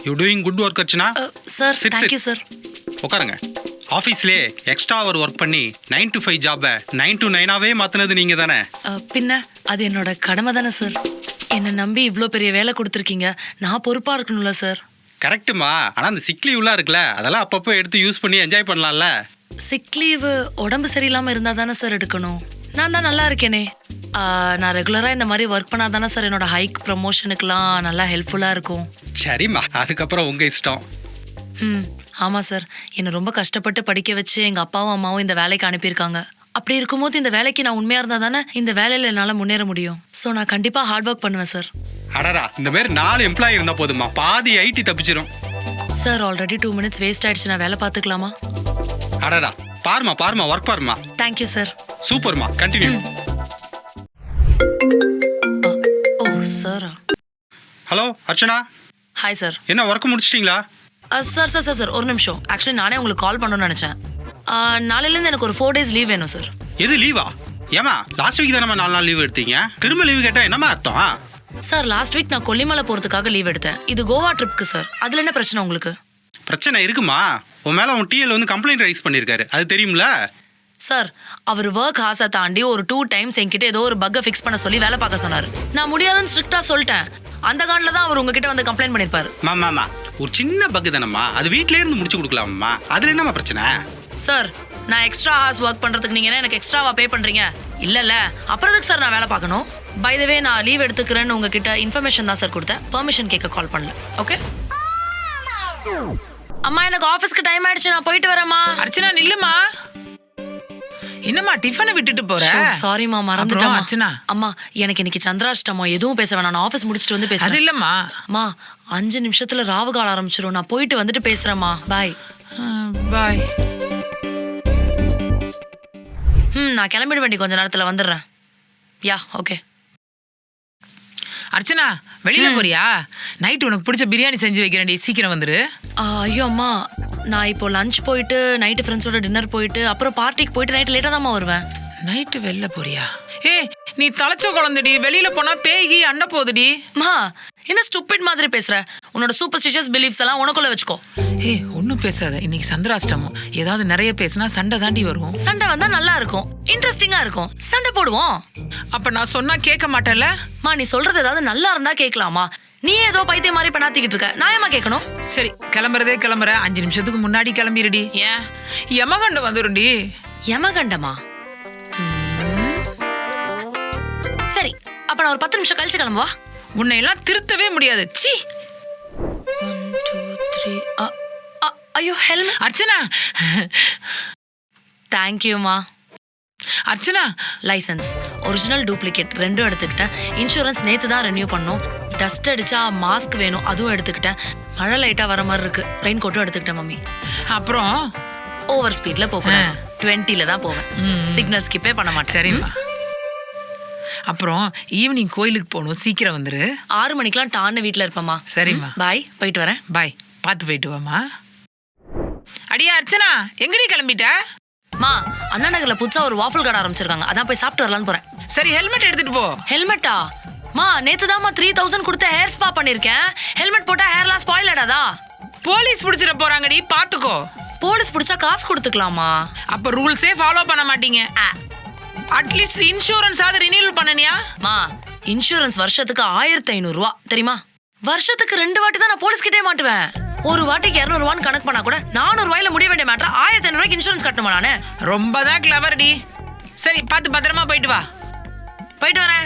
You doing good work Archana. Sir Sit, thank you sit. Sir. உட்காருங்க. ஆஃபீஸ்லேயே extra அவர் work பண்ணி 9 to 5 ஜாபை 9 to 9ஆவே மாற்றினது நீங்கள் தானே? பின்ன அது என்னோட கடமை தானே சார். என்னை நம்பி இவ்வளோ பெரிய வேலை கொடுத்துருக்கீங்க, நான் பொறுப்பாக இருக்கணும்ல சார். கரெக்டுமா. ஆனால் அந்த சிக் லீவ்லாம் இருக்குல்ல, அதெல்லாம் அப்பப்போ எடுத்து யூஸ் பண்ணி என்ஜாய் பண்ணலாம்ல. சிக் லீவு உடம்பு சரியில்லாமல் இருந்தால் தானே சார் எடுக்கணும். நான் தான் நல்லா இருக்கேனே. நான் ரெகுலராக இந்த மாதிரி ஒர்க் பண்ணால் தானே சார் என்னோட ஹைக் ப்ரமோஷனுக்குலாம் நல்லா ஹெல்ப்ஃபுல்லாக இருக்கும். சரிம்மா, அதுக்கப்புறம் உங்கள் இஷ்டம். ஆமாம் சார், என்னை ரொம்ப கஷ்டப்பட்டு படிக்க வச்சு எங்கள் அப்பாவும் அம்மாவும் இந்த வேலைக்கு அனுப்பியிருக்காங்க. அப்படி இருக்கும்போது இந்த வேலைக்கு நான் உண்மையாக இருந்தால் தானே இந்த வேலையில் என்னால் முன்னேற முடியும். ஸோ நான் கண்டிப்பாக ஹார்ட் ஒர்க் பண்ணுவேன் சார். அடடா, இந்த மாதிரி 4 எம்ப்ளாயி இருந்தால் போதுமா, பாதி ஐடி தப்பிச்சிடும். சார் ஆல்ரெடி 2 minutes வேஸ்ட் ஆயிடுச்சு, நான் வேலை பார்த்துக்கலாமா? அடடா, பாருமா ஒர்க் பாருமா. Thank you sir. சூப்பர்மா, கண்டினியூ. ஓ சாரா. Hello Archana, hi sir. என்ன ஒர்க் முடிச்சிட்டிங்களா? சார் சார் சார் சார் ஒரு நிமிஷம். ஆக்சுவலி நானே உங்களுக்கு கால் பண்ணணும்னு நினச்சேன். நாளையிலேருந்து எனக்கு ஒரு 4 days லீவ் வேணும் சார். எது லீவா? ஏமா லாஸ்ட் வீக் தான் நம்ம 4 நாள் லீவ் எடுத்தீங்க, திரும்ப லீவு கேட்டால் என்னமா அர்த்தம்? சார் லாஸ்ட் வீக் நான் கொல்லிமலை போகிறதுக்காக லீவ் எடுத்தேன். இது கோவா ட்ரிப்க்கு சார். அதில் என்ன பிரச்சனை உங்களுக்கு? பிரச்சனை இருக்குமா? உன் மேலே உன் டிஎல் வந்து கம்ப்ளைண்ட் ரைஸ் பண்ணியிருக்காரு, அது தெரியும்ல? சார் அவர் ஒர்க் ஹார்ஸை தாண்டி ஒரு 2 times என்கிட்ட ஏதோ ஒரு பக்கை ஃபிக்ஸ் பண்ண சொல்லி வேலை பார்க்க சொன்னார். நான் முடியாதுன்னு ஸ்ட்ரிக்டாக சொல்லிட்டேன். அந்த காண்டில் தான் அவர் உங்ககிட்ட வந்து கம்ப்ளைண்ட் பண்ணியிருப்பார். மாமா ஒரு சின்ன பக்கு தானம்மா, அது வீட்டிலே இருந்து முடிச்சு கொடுக்கலாமா, அதில் என்னம்மா பிரச்சனை? சார் நான் எக்ஸ்ட்ரா ஹார்ஸ் ஒர்க் பண்ணுறதுக்கு நீங்கள் என்ன எனக்கு எக்ஸ்ட்ராவா பே பண்ணுறீங்க? இல்லைல்ல, அப்புறம் எதுக்கு சார் நான் வேலை பார்க்கணும்? பை த வே நான் லீவ் எடுத்துக்கிறேன்னு உங்ககிட்ட இன்ஃபர்மேஷன் தான் சார் கொடுத்தேன், பெர்மிஷன் கேட்க கால் பண்ணல. ஓகே அம்மா, எனக்கு ஆஃபீஸ்க்கு டைம் ஆயிடுச்சு, நான் போயிட்டு வரேம்மா. அர்ச்சனா நில்லுமா. என்னம்மா டிஃபனை விட்டுட்டு போற? சாரிம்மா, மறந்துட்டேன் அர்ச்சனா. அம்மா எனக்கு இன்னைக்கு சந்திராஷ்டமோ, எதுவும் பேச வேணாம், நான் ஆஃபீஸ் முடிச்சுட்டு வந்து பேசுறேன். அது இல்லம்மா. அம்மா 5 நிமிஷத்துல ராவு கால ஆரம்பிச்சிரும், நான் போயிட்டு வந்துட்டு பேசுறேம்மா. பாய். பாய். நான் கிளம்பிட வேண்டி கொஞ்ச நேரத்துல வந்துடுறேன். Yeah okay. அர்ச்சனா வெளியில போறியா? நைட் உனக்கு பிடிச்ச பிரியாணி செஞ்சு வைக்கிறேன்டி, சீக்கிரம் வந்துரு. ஐயோ அம்மா, நான் இப்போ லஞ்ச் போயிட்டு நைட்டு ஃப்ரெண்ட்ஸோட டின்னர் போயிட்டு அப்புறம் பார்ட்டிக்கு போயிட்டு நைட்டு லேட்டாக தான்மா வருவேன். நைட்டு வெளில போறியா? நீ தலைச்ச குழந்தைடி, வெளியில போனா பேகி அண்ட போகுதுடி. மா என்ன ஸ்டூபிட் மாதிரி பேசுற? உன்னோட சூப்பர்ஸ்டிஷியஸ் பிலீஃப்ஸ் எல்லாம் உனக்குள்ள வச்சுக்கோ. ஒன்னும் பேசாத, இன்னைக்கு சந்திராஷ்டமம். ஏதாவது நிறைய பேசினா சண்டை தாண்டி வரும். சண்டை வந்தா நல்லா இருக்கும், இன்ட்ரெஸ்டிங்கா இருக்கும், சண்டை போடுவோம். அப்ப நான் சொன்னா கேட்க மாட்டேன்ல? மா நீ சொல்றது ஏதாவது நல்லா இருந்தா கேட்கலாமா? நீ ஏதோ பைத்தியம் மாதிரி பண்ணாத்திக்கிட்டு இருக்க, நான் ஏமா கேட்கணும்? சரி கிளம்புறதே கிளம்புற, 5 நிமிஷத்துக்கு முன்னாடி கிளம்பிடுடி. ஏன்? யமகண்டம் வந்துருண்டி. யமகண்டமா? சரி அப்ப நான் ஒரு 10 நிமிஷம் கழிச்சு கிளம்புவா. உன்னை எல்லாம் திருத்தவே முடியாது. சி 1 2 3. ஐயோ ஹெல்மெட். அர்ச்சனா. தேங்க்யூமா. அர்ச்சனா லைசன்ஸ் ஒரிஜினல் டூப்ளிகேட் 2 எடுத்துக்கிட்டேன். இன்சூரன்ஸ் நேற்று தான் ரெனியூ பண்ணோம். டஸ்ட் அடிச்சா மாஸ்க் வேணும், அதுவும் எடுத்துக்கிட்டேன். மழை லைட்டாக வர மாதிரி இருக்கு, ரெயின் கோட்டும் எடுத்துக்கிட்டேன் மம்மி. அப்புறம் ஓவர் ஸ்பீட்ல போவேன், 20ல தான் போவேன். சிக்னல் ஸ்கிப்பே பண்ண மாட்டேன். சரிம்மா. அப்புறம் ஈவினிங் கோயிலுக்கு போகணும், சீக்கிரம் வந்துரு. 6 மணிக்கெல்லாம் டான்னு வீட்டில் இருப்பேம்மா. சரிம்மா. பாய், போயிட்டு வரேன். பாய், பார்த்து போயிட்டு வாமா. அடியா அர்ச்சனா, எங்கடி கிளம்பிட்ட? மா அண்ணா நகர்ல புதுசா ஒரு வாஃபிள் கடை ஆரம்பிச்சிருக்காங்க, அதான் போய் சாப்பிட்டு வரலான்னு போறேன். சரி ஹெல்மெட் எடுத்துட்டு போ. ஹெல்மெட்டா? மா நேத்து தான் 3000 கொடுத்து ஹேர் ஸ்பா பண்ணிருக்கேன். ஹெல்மெட் போட்டா ஹேர்லாம் ஸ்பாயில் ஆடாதா? போலீஸ் பிடிச்சிட போறாங்கடி, பாத்துக்கோ. போலீஸ் பிடிச்சா காசு கொடுத்துக்கலாமா? அப்ப ரூல்ஸே ஃபாலோ பண்ண மாட்டீங்க. அட்லீஸ்ட் இன்சூரன்ஸ் ஆவது ரினியூவல் பண்ணனியா? மா இன்சூரன்ஸ் வருஷத்துக்கு 1500 ரூபா தெரியுமா? வருஷத்துக்கு 2 வாட்டி தான் நான் போலீஸ் கிட்டே மாட்டுவேன். ஒரு வாட்டிக்கு 200 ரூபான்னு கணக்கு பண்ணா கூட 400 ரூபாயில முடிய வேண்டிய மேட்டர் 1500 ரூபாய்க்கு இன்சூரன்ஸ் கட்டணுமா நானு? ரொம்ப தான் கிளவர் டி. சரி பார்த்து பத்திரமா போயிட்டு வா. போயிட்டு வரேன்.